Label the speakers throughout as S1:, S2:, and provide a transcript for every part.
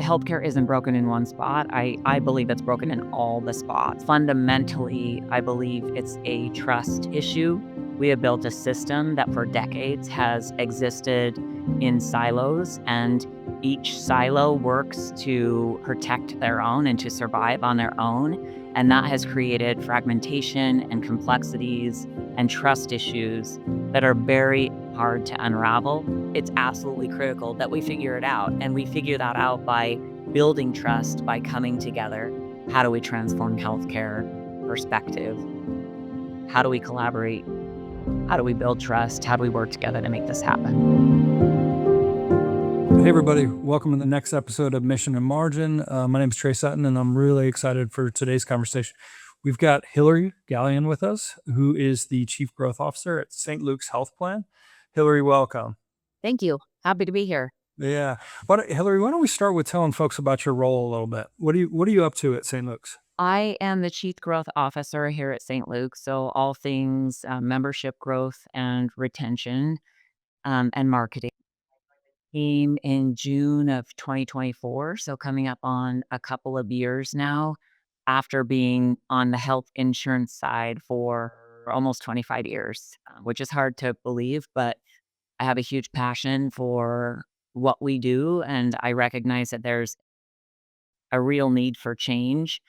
S1: healthcare isn't broken in one spot. I believe it's broken in all the spots. Fundamentally, I believe it's a trust issue. We have built a system that for decades has existed in silos, and each silo works to protect their own and to survive on their own. And that has created fragmentation and complexities and trust issues that are very hard to unravel. It's absolutely critical that we figure it out. And we figure that out by building trust, by coming together. How do we transform healthcare perspective? How do we collaborate? How do we build trust? How do we work together to make this happen?
S2: Hey, everybody. Welcome to the next episode of Mission and Margin. My name is Trey Sutton, and I'm really excited for today's conversation. We've got Hillary Galyean with us, who is the Chief Growth Officer at St. Luke's Health Plan. Hillary, welcome.
S1: Thank you. Happy to be here.
S2: Yeah. Hillary, why don't we start with telling folks about your role a little bit? What are you up to at St. Luke's?
S1: I am the Chief Growth Officer here at St. Luke's, so all things membership growth and retention and marketing. Came in June of 2024, so coming up on a couple of years now after being on the health insurance side for almost 25 years, which is hard to believe, but I have a huge passion for what we do, and I recognize that there's a real need for change.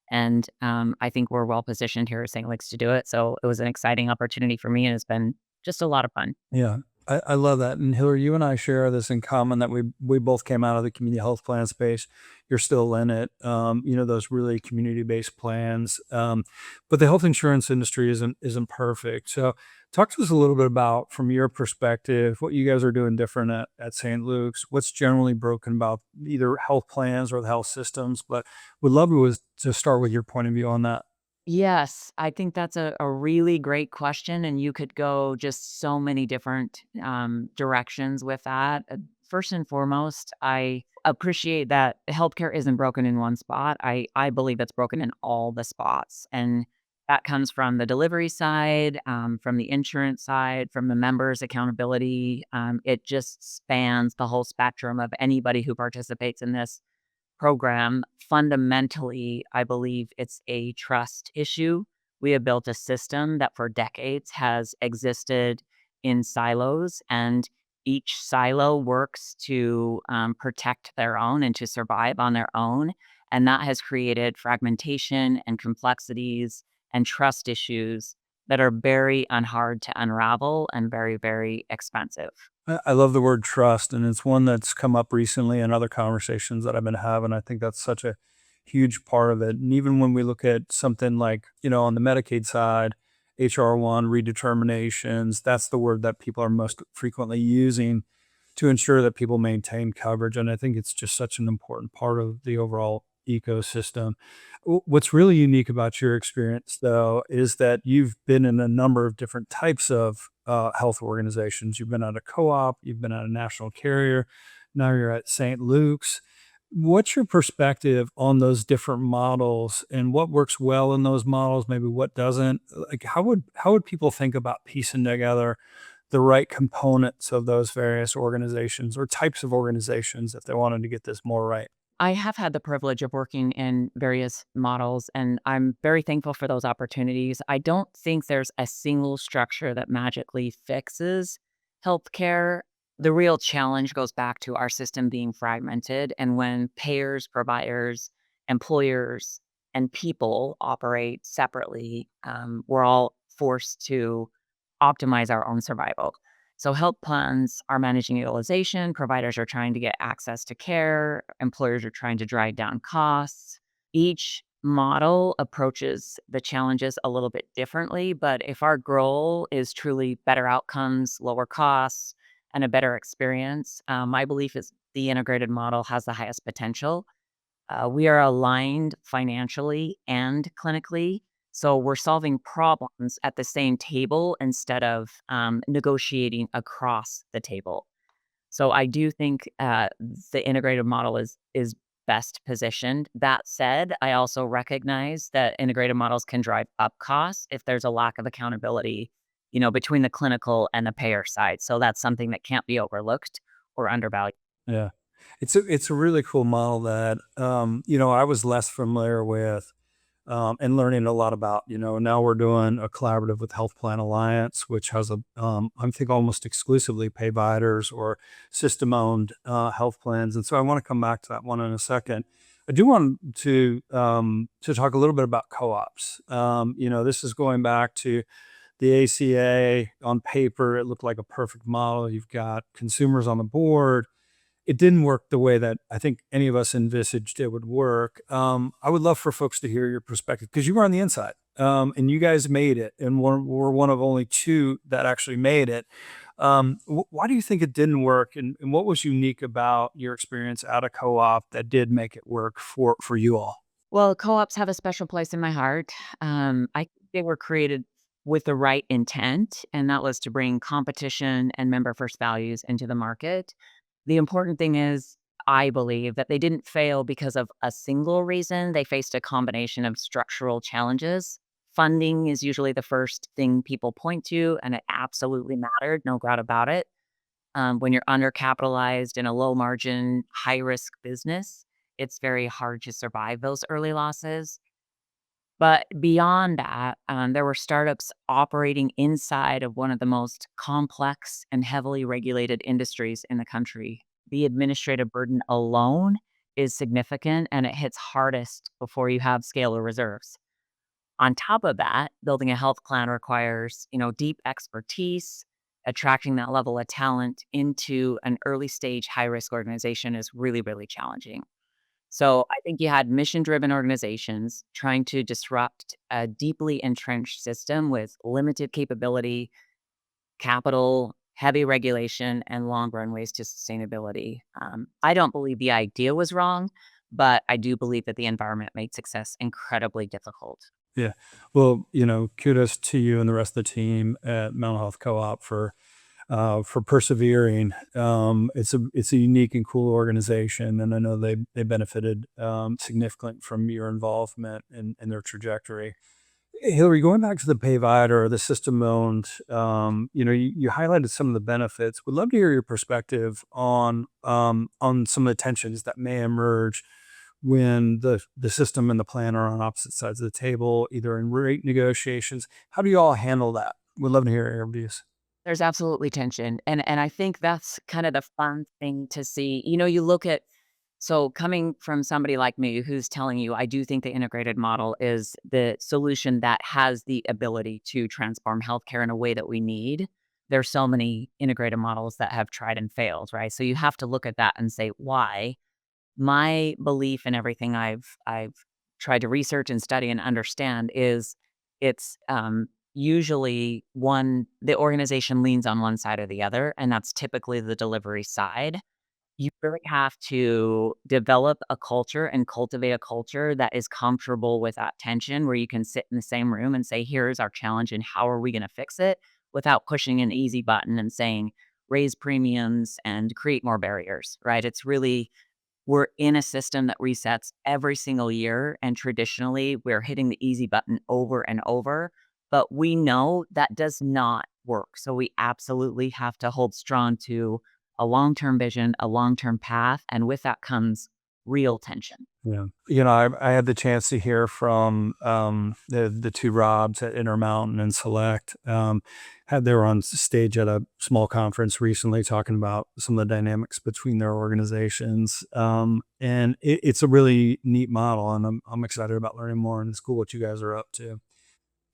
S1: And I think we're well positioned here at St. Luke's to do it. So it was an exciting opportunity for me, and it's been just a lot of fun.
S2: Yeah, I love that. And Hillary, you and I share this in common that we both came out of the community health plan space. You're still in it. Those really community-based plans. But the health insurance industry isn't perfect. So talk to us a little bit about, from your perspective, what you guys are doing different at St. Luke's. What's generally broken about either health plans or the health systems? But would love to start with your point of view on that.
S1: Yes, I think that's a really great question, and you could go just so many different directions with that. First and foremost, I appreciate that healthcare isn't broken in one spot. I believe it's broken in all the spots, and that comes from the delivery side, from the insurance side, from the members' accountability. It just spans the whole spectrum of anybody who participates in this program. Fundamentally, I believe it's a trust issue. We have built a system that for decades has existed in silos, and each silo works to protect their own and to survive on their own. And that has created fragmentation and complexities and trust issues that are very hard to unravel and very, very expensive.
S2: I love the word trust, and it's one that's come up recently in other conversations that I've been having. I think that's such a huge part of it. And even when we look at something like, on the Medicaid side, HR1 redeterminations, that's the word that people are most frequently using to ensure that people maintain coverage. And I think it's just such an important part of the overall ecosystem. What's really unique about your experience, though, is that you've been in a number of different types of health organizations. You've been at a co-op, you've been at a national carrier, now you're at St. Luke's. What's your perspective on those different models, and what works well in those models, maybe what doesn't? Like, how would people think about piecing together the right components of those various organizations or types of organizations if they wanted to get this more right?
S1: I have had the privilege of working in various models, and I'm very thankful for those opportunities. I don't think there's a single structure that magically fixes healthcare. The real challenge goes back to our system being fragmented. And when payers, providers, employers, and people operate separately, we're all forced to optimize our own survival. So health plans are managing utilization, providers are trying to get access to care, employers are trying to drive down costs. Each model approaches the challenges a little bit differently, but if our goal is truly better outcomes, lower costs, and a better experience, my belief is the integrated model has the highest potential. We are aligned financially and clinically. So we're solving problems at the same table instead of negotiating across the table. So I do think the integrated model is best positioned. That said, I also recognize that integrated models can drive up costs if there's a lack of accountability, between the clinical and the payer side. So that's something that can't be overlooked or undervalued.
S2: Yeah. It's a really cool model that, I was less familiar with, and learning a lot about. Now we're doing a collaborative with Health Plan Alliance, which has I think almost exclusively payviders or system-owned, health plans, and so I wanna come back to that one in a second. I do want to talk a little bit about co-ops. This is going back to the ACA. On paper, it looked like a perfect model. You've got consumers on the board. It didn't work the way that I think any of us envisaged it would work. I would love for folks to hear your perspective because you were on the inside, and you guys made it, and we're one of only two that actually made it. Why do you think it didn't work, and what was unique about your experience at a co-op that did make it work for you all?
S1: Well, co-ops have a special place in my heart. I think they were created with the right intent, and that was to bring competition and member first values into the market. The important thing is, I believe that they didn't fail because of a single reason. They faced a combination of structural challenges. Funding is usually the first thing people point to, and it absolutely mattered, no doubt about it. When you're undercapitalized in a low margin, high risk business, it's very hard to survive those early losses. But beyond that, there were startups operating inside of one of the most complex and heavily regulated industries in the country. The administrative burden alone is significant and it hits hardest before you have scale or reserves. On top of that, building a health plan requires, deep expertise. Attracting that level of talent into an early stage high risk organization is really, really challenging. So I think you had mission driven organizations trying to disrupt a deeply entrenched system with limited capability, capital, heavy regulation, and long runways to sustainability. I don't believe the idea was wrong, but I do believe that the environment made success incredibly difficult.
S2: Yeah. Well, kudos to you and the rest of the team at Mental Health Co-op for persevering. It's a unique and cool organization, and I know they benefited significantly from your involvement in their trajectory. Hillary, going back to the payvider or the system owned, you highlighted some of the benefits. Would love to hear your perspective on some of the tensions that may emerge when the system and the plan are on opposite sides of the table, either in rate negotiations. How do you all handle that? Would love to hear your views.
S1: There's absolutely tension, and I think that's kind of the fun thing to see. You look at so coming from somebody like me who's telling you, I do think the integrated model is the solution that has the ability to transform healthcare in a way that we need. There's so many integrated models that have tried and failed, right? So you have to look at that and say, why? My belief in everything I've tried to research and study and understand is it's usually one the organization leans on one side or the other, and that's typically the delivery side. You really have to develop a culture and cultivate a culture that is comfortable with that tension, where you can sit in the same room and say, here's our challenge and how are we going to fix it, without pushing an easy button and saying raise premiums and create more barriers, right? It's really we're in a system that resets every single year, and traditionally, we're hitting the easy button over and over, but we know that does not work. So we absolutely have to hold strong to a long-term vision, a long-term path, and with that comes real tension.
S2: Yeah. I had the chance to hear from the two Robs at Intermountain and Select. They were on stage at a small conference recently talking about some of the dynamics between their organizations. And it's a really neat model, and I'm excited about learning more. And it's cool what you guys are up to.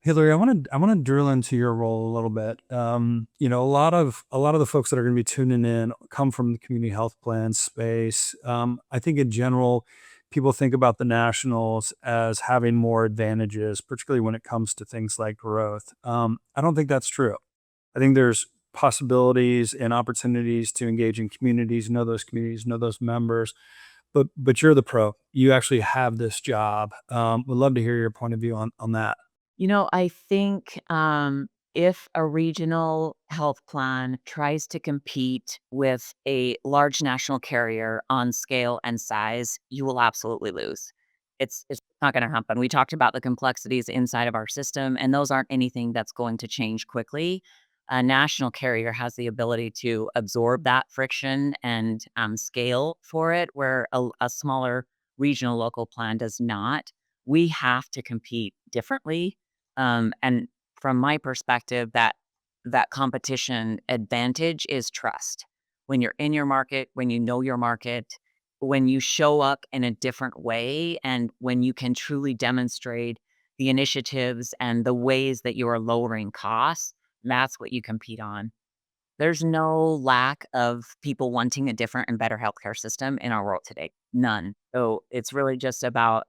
S2: Hillary, I want to drill into your role a little bit. A lot of the folks that are going to be tuning in come from the community health plan space. I think in general, people think about the nationals as having more advantages, particularly when it comes to things like growth. I don't think that's true. I think there's possibilities and opportunities to engage in communities, know those members. But you're the pro. You actually have this job. Would love to hear your point of view on that.
S1: I think if a regional health plan tries to compete with a large national carrier on scale and size, you will absolutely lose. It's not going to happen. We talked about the complexities inside of our system, and those aren't anything that's going to change quickly. A national carrier has the ability to absorb that friction and scale for it, where a smaller regional local plan does not. We have to compete differently. And from my perspective, that competition advantage is trust. When you're in your market, when you know your market, when you show up in a different way, and when you can truly demonstrate the initiatives and the ways that you are lowering costs, that's what you compete on. There's no lack of people wanting a different and better healthcare system in our world today. None. So it's really just about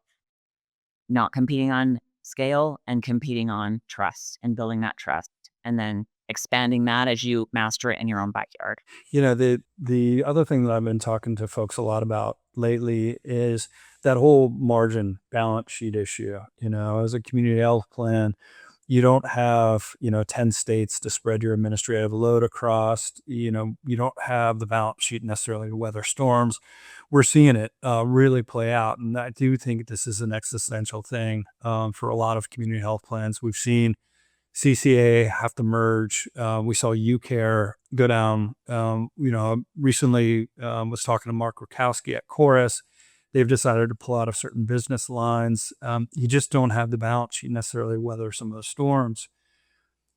S1: not competing on scale and competing on trust and building that trust and then expanding that as you master it in your own backyard.
S2: The other thing that I've been talking to folks a lot about lately is that whole margin balance sheet issue. As a community health plan, you don't have 10 states to spread your administrative load across. You don't have the balance sheet necessarily to weather storms. We're seeing it really play out, and I do think this is an existential thing for a lot of community health plans. We've seen CCA have to merge. We saw UCare go down. Recently was talking to Mark Rukowski at Chorus. They've decided to pull out of certain business lines. You just don't have the balance sheet necessarily weather some of those storms.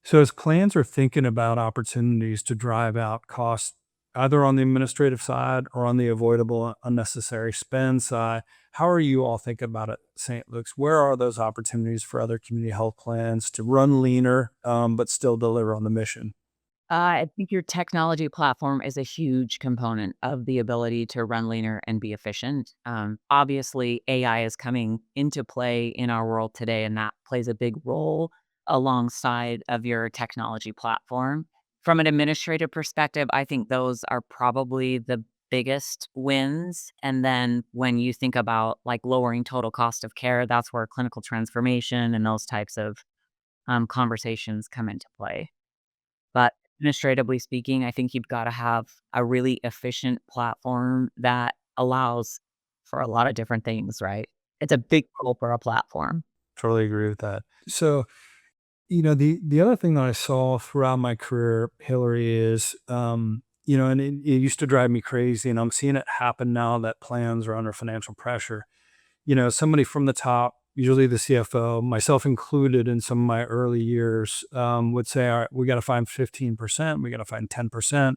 S2: So as plans are thinking about opportunities to drive out costs, either on the administrative side or on the avoidable unnecessary spend side, how are you all thinking about it, St. Luke's? Where are those opportunities for other community health plans to run leaner, but still deliver on the mission?
S1: I think your technology platform is a huge component of the ability to run leaner and be efficient. Obviously, AI is coming into play in our world today, and that plays a big role alongside of your technology platform. From an administrative perspective, I think those are probably the biggest wins. And then when you think about like lowering total cost of care, that's where clinical transformation and those types of conversations come into play. But administratively speaking, I think you've gotta have a really efficient platform that allows for a lot of different things, right? It's a big pull for a platform.
S2: Totally agree with that. So, the other thing that I saw throughout my career, Hillary, is, and it used to drive me crazy, and I'm seeing it happen now that plans are under financial pressure. Somebody from the top, usually the CFO, myself included in some of my early years, would say, all right, we got to find 15%, we got to find 10%.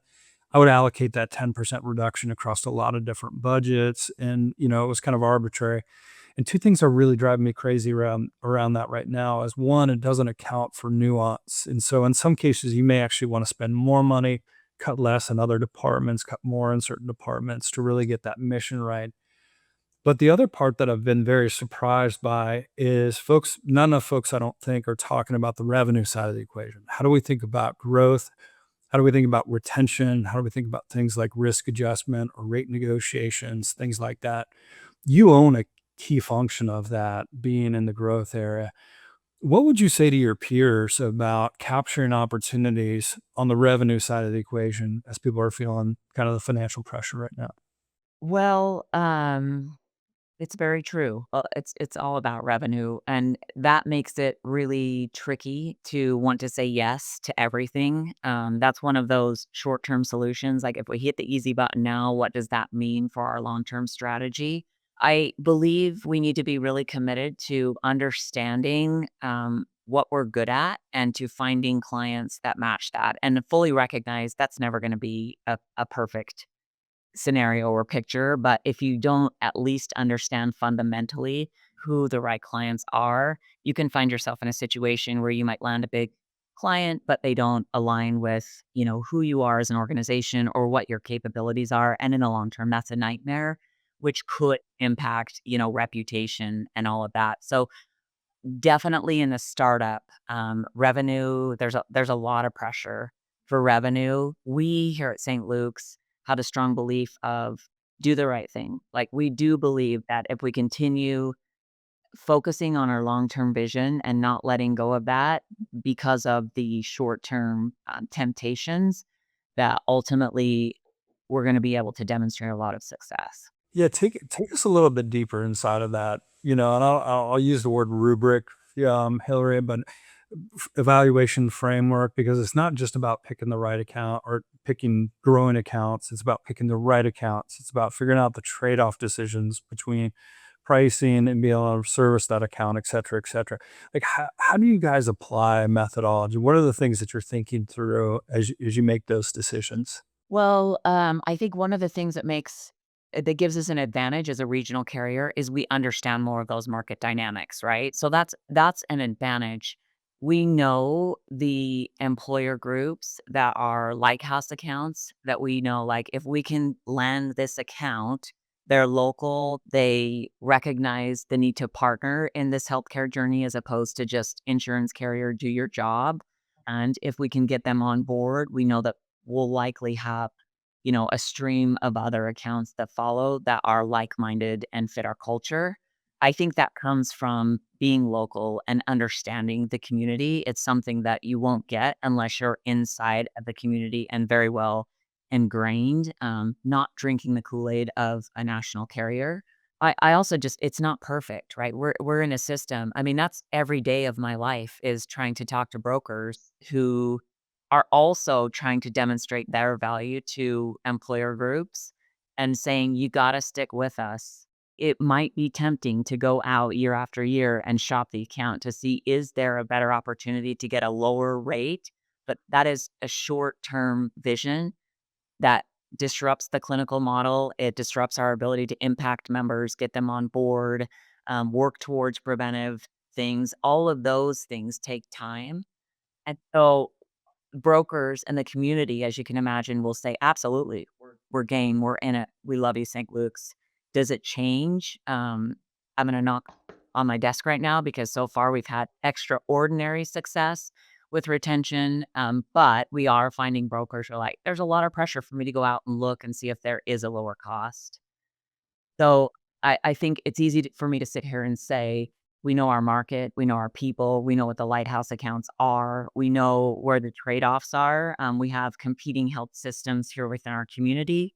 S2: I would allocate that 10% reduction across a lot of different budgets. And, it was kind of arbitrary. And two things are really driving me crazy around that right now is one, it doesn't account for nuance. And so in some cases, you may actually want to spend more money, cut less in other departments, cut more in certain departments to really get that mission right. But the other part that I've been very surprised by is none of folks I don't think are talking about the revenue side of the equation. How do we think about growth? How do we think about retention? How do we think about things like risk adjustment or rate negotiations, things like that? You own a key function of that being in the growth area. What would you say to your peers about capturing opportunities on the revenue side of the equation as people are feeling kind of the financial pressure right now?
S1: Well, it's very true. It's all about revenue, and that makes it really tricky to want to say yes to everything. That's one of those short-term solutions. Like if we hit the easy button now, what does that mean for our long-term strategy? I believe we need to be really committed to understanding what we're good at and to finding clients that match that, and fully recognize that's never going to be a perfect scenario or picture, but if you don't at least understand fundamentally who the right clients are, you can find yourself in a situation where you might land a big client, but they don't align with, who you are as an organization or what your capabilities are. And in the long term, that's a nightmare, which could impact, reputation and all of that. So definitely in the startup, revenue, there's a lot of pressure for revenue. We here at St. Luke's had a strong belief of do the right thing. Like we do believe that if we continue focusing on our long-term vision and not letting go of that because of the short-term temptations, that ultimately we're going to be able to demonstrate a lot of success.
S2: Yeah, take us a little bit deeper inside of that, and I'll use the word rubric, Hillary, but evaluation framework, because it's not just about picking the right account or picking growing accounts. It's about picking the right accounts. It's about figuring out the trade-off decisions between pricing and being able to service that account, et cetera, et cetera. Like, how do you guys apply methodology? What are the things that you're thinking through as you make those decisions?
S1: Well, I think one of the things that gives us an advantage as a regional carrier is we understand more of those market dynamics, right? So that's an advantage. We know the employer groups that are like house accounts that we know, like if we can land this account, they're local, they recognize the need to partner in this healthcare journey as opposed to just insurance carrier, do your job. And if we can get them on board, we know that we'll likely have, a stream of other accounts that follow that are like-minded and fit our culture. I think that comes from being local and understanding the community. It's something that you won't get unless you're inside of the community and very well ingrained, not drinking the Kool-Aid of a national carrier. I also just it's not perfect, right? We're in a system. I mean, that's every day of my life is trying to talk to brokers who are also trying to demonstrate their value to employer groups and saying, "You gotta stick with us." It might be tempting to go out year after year and shop the account to see, is there a better opportunity to get a lower rate? But that is a short-term vision that disrupts the clinical model. It disrupts our ability to impact members, get them on board, work towards preventive things. All of those things take time. And so brokers and the community, as you can imagine, will say, "Absolutely, we're game, we're in it. We love you, St. Luke's." Does it change? I'm gonna knock on my desk right now because so far we've had extraordinary success with retention, but we are finding brokers are like, "There's a lot of pressure for me to go out and look and see if there is a lower cost." So, I think it's easy for me to sit here and say, we know our market, we know our people, we know what the lighthouse accounts are, we know where the trade-offs are. We have competing health systems here within our community.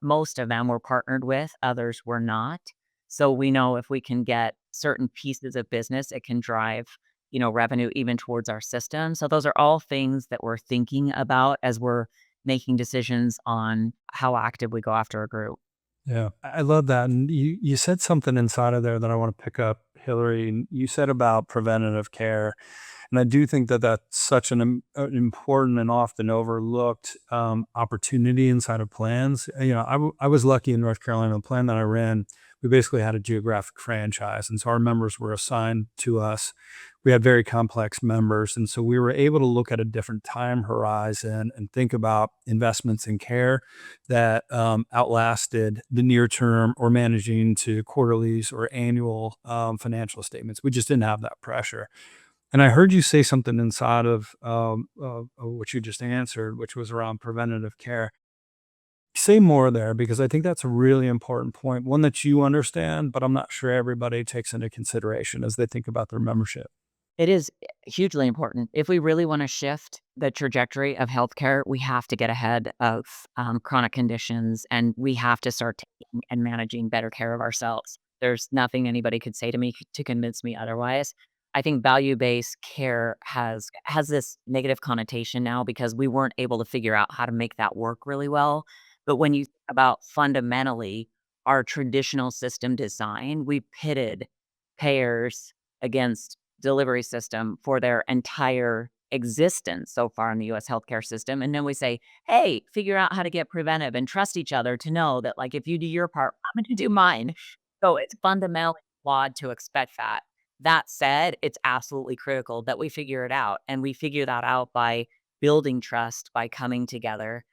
S1: Most of them we're partnered with, others we're not. So we know if we can get certain pieces of business, it can drive, revenue even towards our system. So those are all things that we're thinking about as we're making decisions on how active we go after a group.
S2: Yeah, I love that, and you said something inside of there that I want to pick up, Hillary. And you said about preventative care, and I do think that that's such an important and often overlooked opportunity inside of plans. I was lucky in North Carolina. The plan that I ran, we basically had a geographic franchise, and so our members were assigned to us. We had very complex members, and so we were able to look at a different time horizon and think about investments in care that outlasted the near term or managing to quarterlies or annual financial statements. We just didn't have that pressure. And I heard you say something inside of what you just answered, which was around preventative care. Say more there, because I think that's a really important point, one that you understand, but I'm not sure everybody takes into consideration as they think about their membership.
S1: It is hugely important. If we really wanna shift the trajectory of healthcare, we have to get ahead of, chronic conditions, and we have to start taking and managing better care of ourselves. There's nothing anybody could say to me to convince me otherwise. I think value-based care has this negative connotation now because we weren't able to figure out how to make that work really well. But when you think about fundamentally our traditional system design, we pitted payers against delivery system for their entire existence so far in the US healthcare system. And then we say, hey, figure out how to get preventive and trust each other to know that, like, if you do your part, I'm going to do mine. So it's fundamentally flawed to expect that. That said, it's absolutely critical that we figure it out. And we figure that out by building trust, by coming together.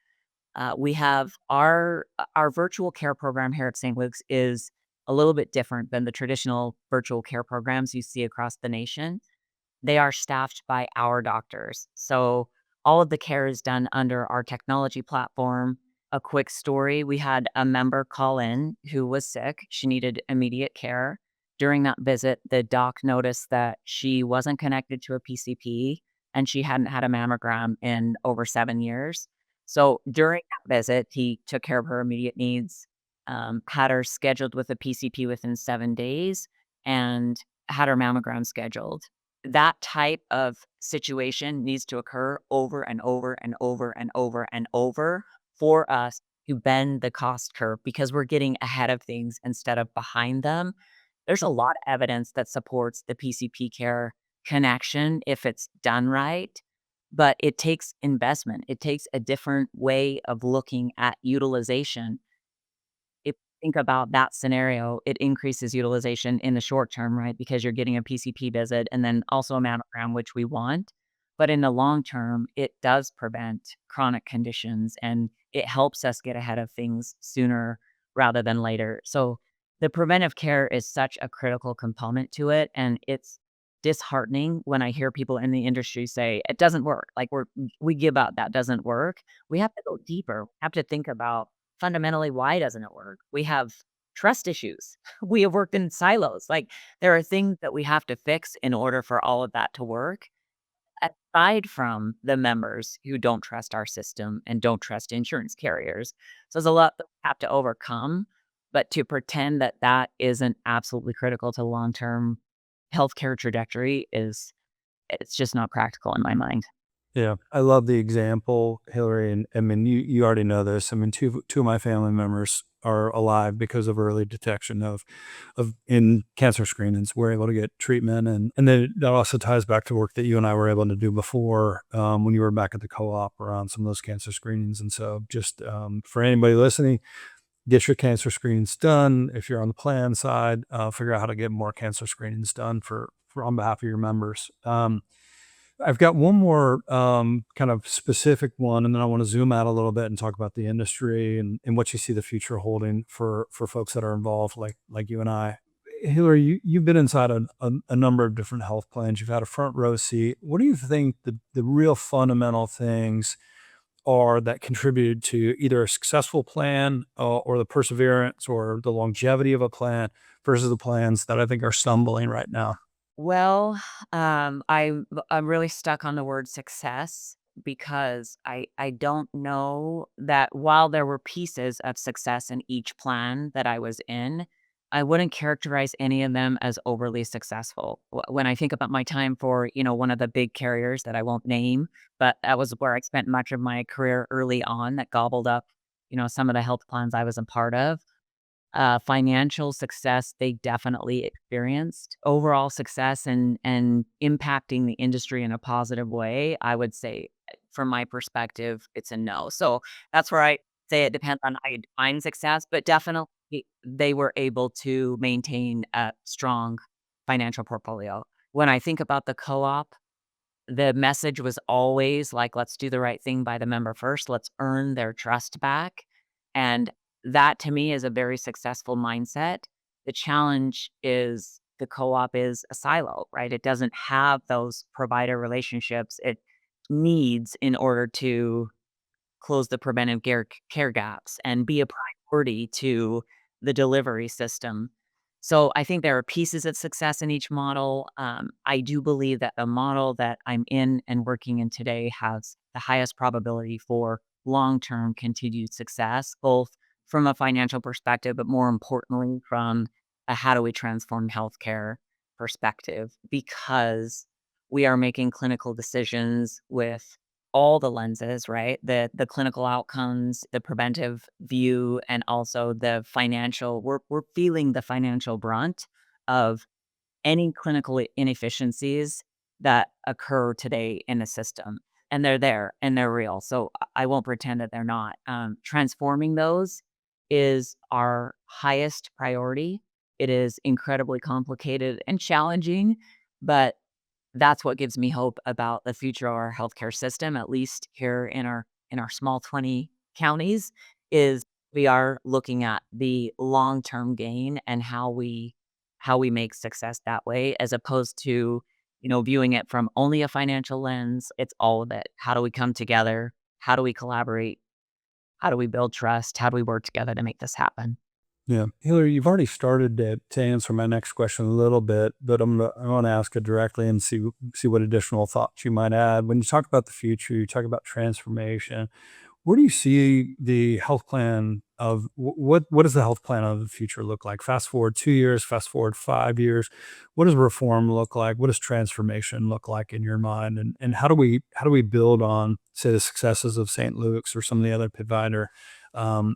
S1: We have our virtual care program here at St. Luke's is a little bit different than the traditional virtual care programs you see across the nation. They are staffed by our doctors. So all of the care is done under our technology platform. A quick story, we had a member call in who was sick. She needed immediate care. During that visit, the doc noticed that she wasn't connected to a PCP and she hadn't had a mammogram in over 7 years. So during that visit, he took care of her immediate needs, had her scheduled with a PCP within 7 days, and had her mammogram scheduled. that type of situation needs to occur over and over and over and over and over for us to bend the cost curve because we're getting ahead of things instead of behind them. There's a lot of evidence that supports the PCP care connection if it's done right, but it takes investment. It takes a different way of looking at utilization. If you think about that scenario, it increases utilization in the short term, right? Because you're getting a PCP visit and then also a mammogram, which we want. But in the long term, it does prevent chronic conditions and it helps us get ahead of things sooner rather than later. So the preventive care is such a critical component to it. And it's disheartening when I hear people in the industry say it doesn't work. Like we give up, that doesn't work. We have to go deeper. We have to think about fundamentally, why doesn't it work? We have trust issues. We have worked in silos. Like, there are things that we have to fix in order for all of that to work, aside from the members who don't trust our system and don't trust insurance carriers. So there's a lot that we have to overcome, but to pretend that that isn't absolutely critical to long-term healthcare trajectory is it's just not practical in my mind.
S2: Yeah, I love the example, Hillary, and I mean, you already know this. I mean, two of my family members are alive because of early detection of in cancer screenings. We're able to get treatment, and then that also ties back to work that you and I were able to do before when you were back at the co-op around some of those cancer screenings. And so, just for anybody listening, get your cancer screenings done. If you're on the plan side, figure out how to get more cancer screenings done for on behalf of your members. I've got one more kind of specific one, and then I want to zoom out a little bit and talk about the industry and what you see the future holding for folks that are involved, like you and I. Hillary, you've been inside a number of different health plans. You've had a front row seat. What do you think the real fundamental things are that contributed to either a successful plan or the perseverance or the longevity of a plan versus the plans that I think are stumbling right now?
S1: Well, I'm really stuck on the word success because I don't know that while there were pieces of success in each plan that I was in, I wouldn't characterize any of them as overly successful. When I think about my time for, one of the big carriers that I won't name, but that was where I spent much of my career early on that gobbled up, some of the health plans I was a part of. Financial success they definitely experienced. Overall success and impacting the industry in a positive way, I would say, from my perspective, it's a no. So that's where I say it depends on how you define success, but definitely they were able to maintain a strong financial portfolio. When I think about the co-op, the message was always like, "Let's do the right thing by the member first. Let's earn their trust back." And that to me is a very successful mindset. The challenge is the co-op is a silo, right? It doesn't have those provider relationships it needs in order to close the preventive care gaps and be a priority to the delivery system. So I think there are pieces of success in each model. I do believe that the model that I'm in and working in today has the highest probability for long-term continued success, both from a financial perspective, but more importantly, from a how do we transform healthcare perspective, because we are making clinical decisions with all the lenses, right? The clinical outcomes, the preventive view, and also the financial. We're feeling the financial brunt of any clinical inefficiencies that occur today in the system. And they're there and they're real. So I won't pretend that they're not. Transforming those is our highest priority. It is incredibly complicated and challenging, but that's what gives me hope about the future of our healthcare system, at least here in our small 20 counties, is we are looking at the long-term gain and how we make success that way, as opposed to, viewing it from only a financial lens. It's all of it. How do we come together? How do we collaborate? How do we build trust? How do we work together to make this happen?
S2: Yeah. Hillary, you've already started to answer my next question a little bit, but I want to ask it directly and see what additional thoughts you might add. When you talk about the future, you talk about transformation. Where do you see the health plan of what does the health plan of the future look like? Fast forward 2 years, fast forward 5 years. What does reform look like? What does transformation look like in your mind? And how do we build on, say, the successes of St. Luke's or some of the other provider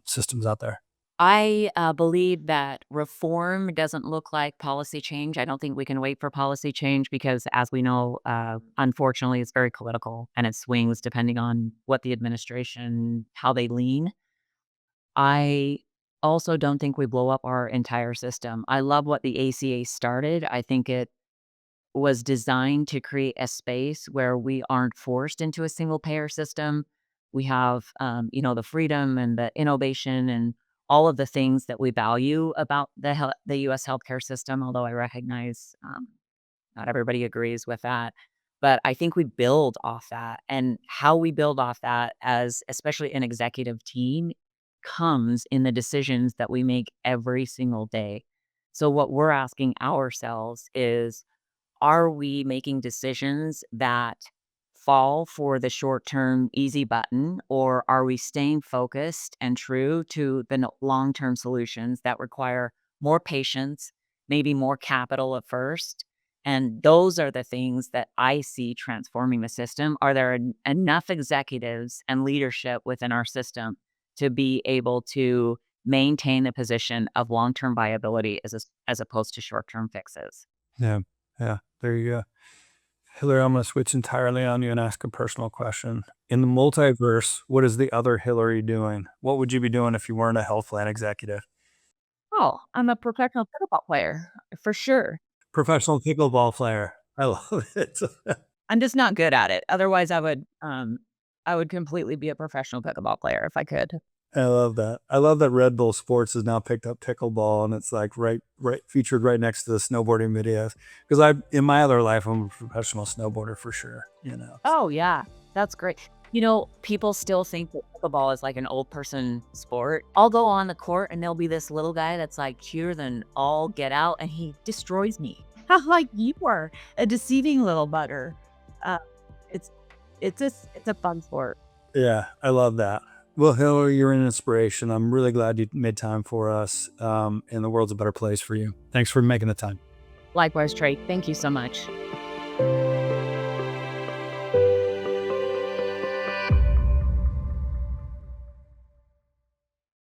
S2: systems out there?
S1: I believe that reform doesn't look like policy change. I don't think we can wait for policy change because, as we know, unfortunately, it's very political and it swings depending on what the administration, how they lean. I also don't think we blow up our entire system. I love what the ACA started. I think it was designed to create a space where we aren't forced into a single payer system. We have, the freedom and the innovation and all of the things that we value about the U.S. healthcare system. Although I recognize not everybody agrees with that, but I think we build off that, and how we build off that, as especially an executive team, comes in the decisions that we make every single day. So what we're asking ourselves is, are we making decisions that fall for the short term easy button, or are we staying focused and true to the long term solutions that require more patience, maybe more capital at first? And those are the things that I see transforming the system. Are there enough executives and leadership within our system to be able to maintain the position of long term viability as opposed to short term fixes?
S2: Yeah, yeah. There you go. Hillary, I'm going to switch entirely on you and ask a personal question. In the multiverse, what is the other Hillary doing? What would you be doing if you weren't a health plan executive?
S1: Oh, I'm a professional pickleball player, for sure.
S2: Professional pickleball player. I love it.
S1: I'm just not good at it. Otherwise, I would completely be a professional pickleball player if I could.
S2: I love that. I love that Red Bull Sports has now picked up pickleball and it's like right featured right next to the snowboarding videos. Because in my other life I'm a professional snowboarder for sure.
S1: Oh, yeah. That's great. People still think that pickleball is like an old person sport. I'll go on the court and there'll be this little guy that's like cuter than all get out, and he destroys me. I'm like, you are a deceiving little bugger. Uh, it's it's a fun sport.
S2: Yeah, I love that. Well, Hillary, you're an inspiration. I'm really glad you made time for us. And the world's a better place for you. Thanks for making the time.
S1: Likewise, Trey. Thank you so much.